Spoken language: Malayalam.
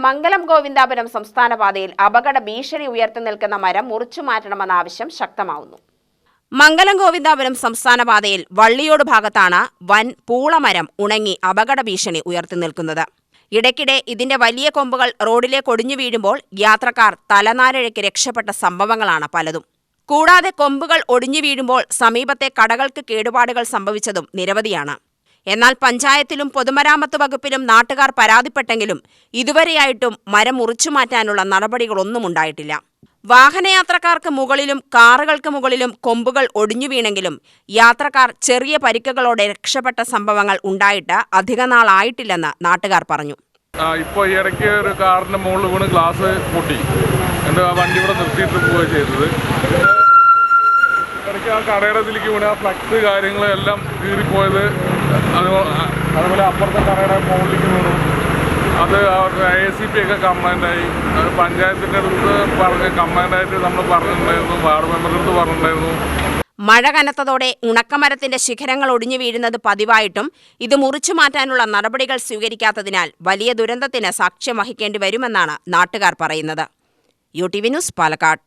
മംഗലം ഗോവിന്ദാപുരം സംസ്ഥാന പാതയിൽ അപകട ഭീഷണി ഉയർത്തി നിൽക്കുന്ന മരം മുറിച്ചു മാറ്റണമെന്ന ആവശ്യം ശക്തമാവുന്നു. മംഗലം ഗോവിന്ദാപുരം സംസ്ഥാന പാതയിൽ വള്ളിയോട് ഭാഗത്താണ് വൻ പൂളമരം ഉണങ്ങി അപകട ഭീഷണി ഉയർത്തി നിൽക്കുന്നത്. ഇടയ്ക്കിടെ ഇതിന്റെ വലിയ കൊമ്പുകൾ റോഡിലേക്ക് ഒടിഞ്ഞു വീഴുമ്പോൾ യാത്രക്കാർ തലനാരിഴയ്ക്ക് രക്ഷപ്പെട്ട സംഭവങ്ങളാണ് പലതും. കൂടാതെ കൊമ്പുകൾ ഒടിഞ്ഞു വീഴുമ്പോൾ സമീപത്തെ കടകൾക്ക് കേടുപാടുകൾ സംഭവിച്ചതും നിരവധിയാണ്. എന്നാൽ പഞ്ചായത്തിലും പൊതുമരാമത്ത് വകുപ്പിലും നാട്ടുകാർ പരാതിപ്പെട്ടെങ്കിലും ഇതുവരെയായിട്ടും മരം മുറിച്ചു മാറ്റാനുള്ള നടപടികളൊന്നും ഉണ്ടായിട്ടില്ല. വാഹനയാത്രക്കാർക്ക് മുകളിലും കാറുകൾക്ക് മുകളിലും കൊമ്പുകൾ ഒടിഞ്ഞു വീണെങ്കിലും യാത്രക്കാർ ചെറിയ പരിക്കുകളോടെ രക്ഷപ്പെട്ട സംഭവങ്ങൾ ഉണ്ടായിട്ട് അധിക നാളായിട്ടില്ലെന്ന് നാട്ടുകാർ പറഞ്ഞു. ഇപ്പോൾ ഈ ഇടയ്ക്ക് ഒരു കാറിന്റെ മുകളിൽ വീണ് ഗ്ലാസ് പൊട്ടി. എൻ്റെ വണ്ടി ഇവിടെ നിർത്തിയിട്ട് പോവുകയാണ് ചെയ്തത്. ഇടയ്ക്ക് ആ കടയുടെ ഇതിലേക്ക് വീണ് ആ ഫ്ലക്സ് കാര്യങ്ങളെല്ലാം കീറിപ്പോയത്. അതുപോലെ അപ്പുറത്തെ കടയുടെ മുകളിലേക്ക് വീണു. അത് ACP ഒക്കെ കംപ്ലൈൻ്റായി. അത് പഞ്ചായത്തിൻ്റെ അടുത്ത് പറഞ്ഞ് കംപ്ലൈൻ്റായിട്ട് നമ്മൾ പറഞ്ഞിട്ടുണ്ടായിരുന്നു, വാർഡ് മെമ്പറുടെ അടുത്ത് പറഞ്ഞിട്ടുണ്ടായിരുന്നു. മഴ കനത്തതോടെ ഉണക്കമരത്തിന്റെ ശിഖരങ്ങൾ ഒടിഞ്ഞു വീഴുന്നത് പതിവായിട്ടും ഇത് മുറിച്ചു മാറ്റാനുള്ള നടപടികൾ സ്വീകരിക്കാത്തതിനാൽ വലിയ ദുരന്തത്തിന് സാക്ഷ്യം വഹിക്കേണ്ടി വരുമെന്നാണ് നാട്ടുകാർ പറയുന്നത്. UTV news, Palakkad.